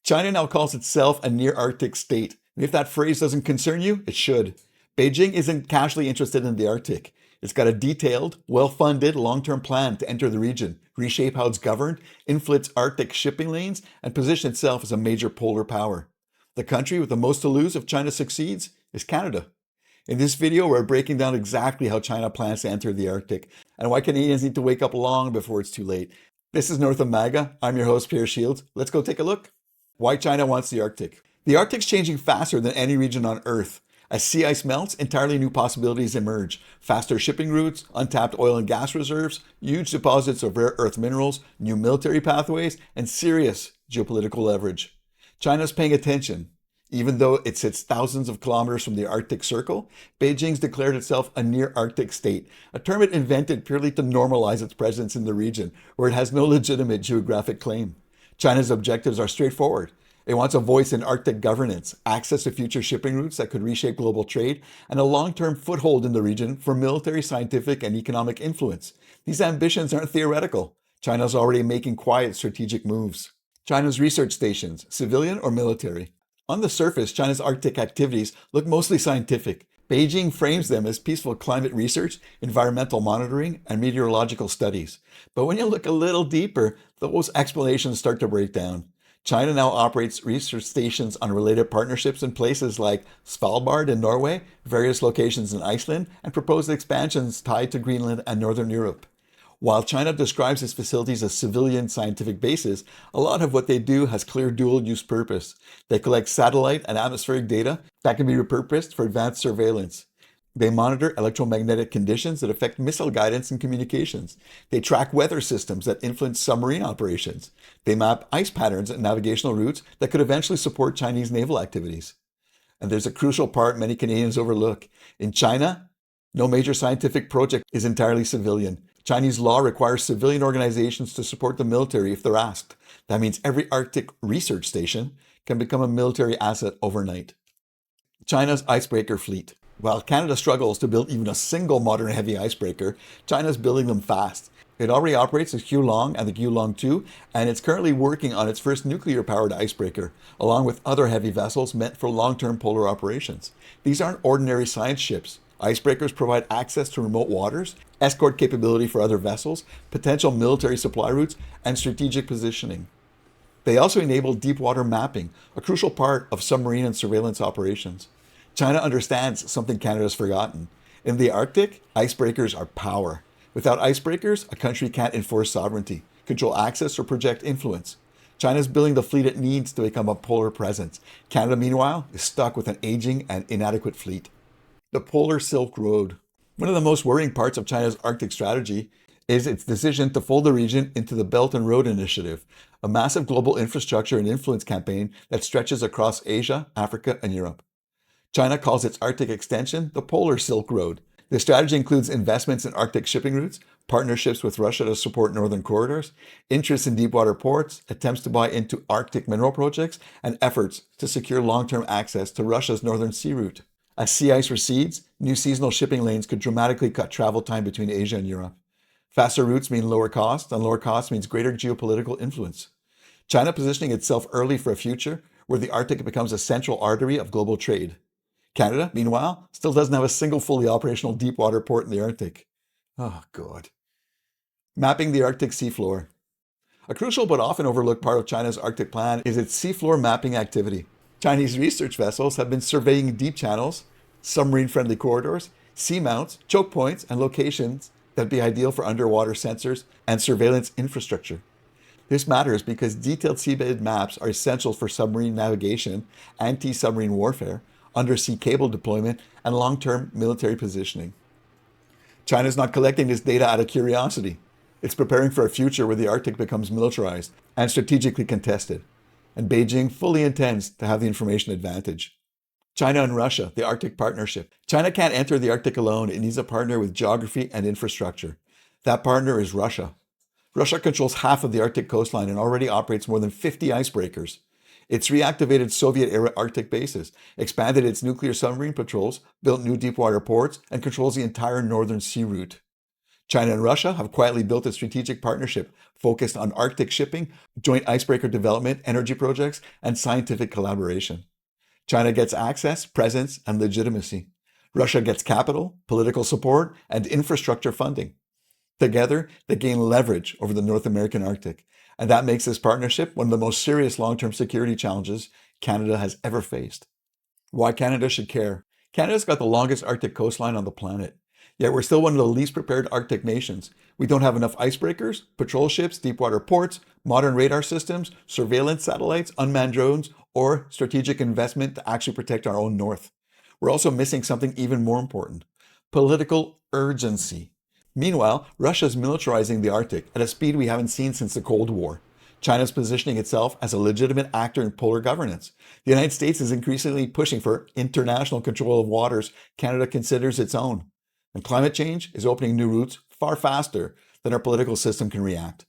China now calls itself a near-Arctic state, and if that phrase doesn't concern you, it should. Beijing isn't casually interested in the Arctic. It's got a detailed, well-funded, long-term plan to enter the region, reshape how it's governed, influence Arctic shipping lanes, and position itself as a major polar power. The country with the most to lose if China succeeds is Canada. In this video, we're breaking down exactly how China plans to enter the Arctic and why Canadians need to wake up long before it's too late. This is North of MAGA. I'm your host, Pierre Shields. Let's go take a look. Why China wants the Arctic. The Arctic's changing faster than any region on Earth. As sea ice melts, entirely new possibilities emerge. Faster shipping routes, untapped oil and gas reserves, huge deposits of rare earth minerals, new military pathways, and serious geopolitical leverage. China's paying attention. Even though it sits thousands of kilometers from the Arctic Circle, Beijing's declared itself a near-Arctic state, a term it invented purely to normalize its presence in the region, where it has no legitimate geographic claim. China's objectives are straightforward. It wants a voice in Arctic governance, access to future shipping routes that could reshape global trade, and a long-term foothold in the region for military, scientific, and economic influence. These ambitions aren't theoretical. China's already making quiet strategic moves. China's research stations, civilian or military. On the surface, China's Arctic activities look mostly scientific. Beijing frames them as peaceful climate research, environmental monitoring, and meteorological studies. But when you look a little deeper, those explanations start to break down. China now operates research stations on related partnerships in places like Svalbard in Norway, various locations in Iceland, and proposed expansions tied to Greenland and Northern Europe. While China describes its facilities as civilian scientific bases, a lot of what they do has clear dual-use purpose. They collect satellite and atmospheric data that can be repurposed for advanced surveillance. They monitor electromagnetic conditions that affect missile guidance and communications. They track weather systems that influence submarine operations. They map ice patterns and navigational routes that could eventually support Chinese naval activities. And there's a crucial part many Canadians overlook. In China, no major scientific project is entirely civilian. Chinese law requires civilian organizations to support the military if they're asked. That means every Arctic research station can become a military asset overnight. China's icebreaker fleet. While Canada struggles to build even a single modern heavy icebreaker, China's building them fast. It already operates the Hulong and the Hulong 2, and it's currently working on its first nuclear-powered icebreaker, along with other heavy vessels meant for long-term polar operations. These aren't ordinary science ships. Icebreakers provide access to remote waters, escort capability for other vessels, potential military supply routes, and strategic positioning. They also enable deep water mapping, a crucial part of submarine and surveillance operations. China understands something Canada's forgotten. In the Arctic, icebreakers are power. Without icebreakers, a country can't enforce sovereignty, control access, or project influence. China's building the fleet it needs to become a polar presence. Canada, meanwhile, is stuck with an aging and inadequate fleet. The Polar Silk Road. One of the most worrying parts of China's Arctic strategy is its decision to fold the region into the Belt and Road Initiative, a massive global infrastructure and influence campaign that stretches across Asia, Africa, and Europe. China calls its Arctic extension the Polar Silk Road. The strategy includes investments in Arctic shipping routes, partnerships with Russia to support northern corridors, interests in deepwater ports, attempts to buy into Arctic mineral projects, and efforts to secure long-term access to Russia's northern sea route. As sea ice recedes, new seasonal shipping lanes could dramatically cut travel time between Asia and Europe. Faster routes mean lower cost, and lower cost means greater geopolitical influence. China positioning itself early for a future where the Arctic becomes a central artery of global trade. Canada, meanwhile, still doesn't have a single fully operational deepwater port in the Arctic. Oh, God. Mapping the Arctic seafloor. A crucial but often overlooked part of China's Arctic plan is its seafloor mapping activity. Chinese research vessels have been surveying deep channels, submarine-friendly corridors, seamounts, choke points, and locations that'd be ideal for underwater sensors and surveillance infrastructure. This matters because detailed seabed maps are essential for submarine navigation, anti-submarine warfare, undersea cable deployment, and long-term military positioning. China's not collecting this data out of curiosity. It's preparing for a future where the Arctic becomes militarized and strategically contested. And Beijing fully intends to have the information advantage. China and Russia, the Arctic Partnership. China can't enter the Arctic alone. It needs a partner with geography and infrastructure. That partner is Russia. Russia controls half of the Arctic coastline and already operates more than 50 icebreakers. It's reactivated Soviet-era Arctic bases, expanded its nuclear submarine patrols, built new deepwater ports, and controls the entire northern sea route. China and Russia have quietly built a strategic partnership focused on Arctic shipping, joint icebreaker development, energy projects, and scientific collaboration. China gets access, presence, and legitimacy. Russia gets capital, political support, and infrastructure funding. Together, they gain leverage over the North American Arctic, and that makes this partnership one of the most serious long-term security challenges Canada has ever faced. Why Canada should care? Canada's got the longest Arctic coastline on the planet, yet we're still one of the least prepared Arctic nations. We don't have enough icebreakers, patrol ships, deepwater ports, modern radar systems, surveillance satellites, unmanned drones, or strategic investment to actually protect our own north. We're also missing something even more important: political urgency. Meanwhile, Russia's militarizing the Arctic at a speed we haven't seen since the Cold War. China's positioning itself as a legitimate actor in polar governance. The United States is increasingly pushing for international control of waters Canada considers its own. And climate change is opening new routes far faster than our political system can react.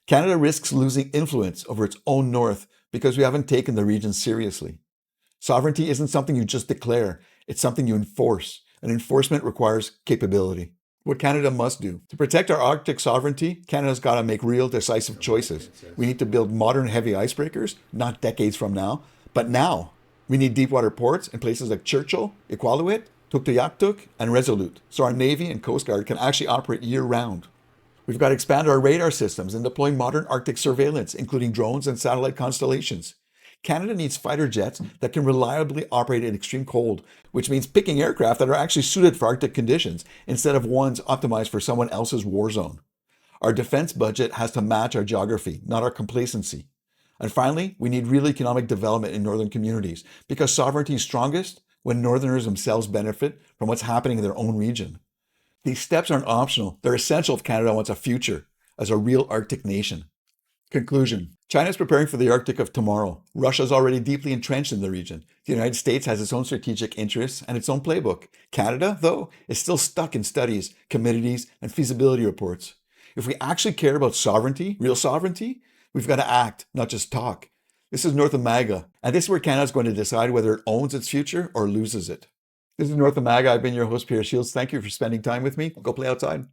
Canada risks losing influence over its own north because we haven't taken the region seriously. Sovereignty isn't something you just declare, it's something you enforce, and enforcement requires capability. What Canada must do. To protect our Arctic sovereignty, Canada's got to make real, decisive choices. We need to build modern, heavy icebreakers, not decades from now, but now. We need deepwater ports in places like Churchill, Iqaluit, Tuktoyaktuk, and Resolute, so our Navy and Coast Guard can actually operate year-round. We've got to expand our radar systems and deploy modern Arctic surveillance, including drones and satellite constellations. Canada needs fighter jets that can reliably operate in extreme cold, which means picking aircraft that are actually suited for Arctic conditions instead of ones optimized for someone else's war zone. Our defense budget has to match our geography, not our complacency. And finally, we need real economic development in northern communities because sovereignty is strongest when northerners themselves benefit from what's happening in their own region. These steps aren't optional. They're essential if Canada wants a future as a real Arctic nation. Conclusion. China is preparing for the Arctic of tomorrow. Russia is already deeply entrenched in the region. The United States has its own strategic interests and its own playbook. Canada, though, is still stuck in studies, committees, and feasibility reports. If we actually care about sovereignty, real sovereignty, we've got to act, not just talk. This is North of MAGA, and this is where Canada is going to decide whether it owns its future or loses it. This is North of MAGA. I've been your host, Pierre Shields. Thank you for spending time with me. Go play outside.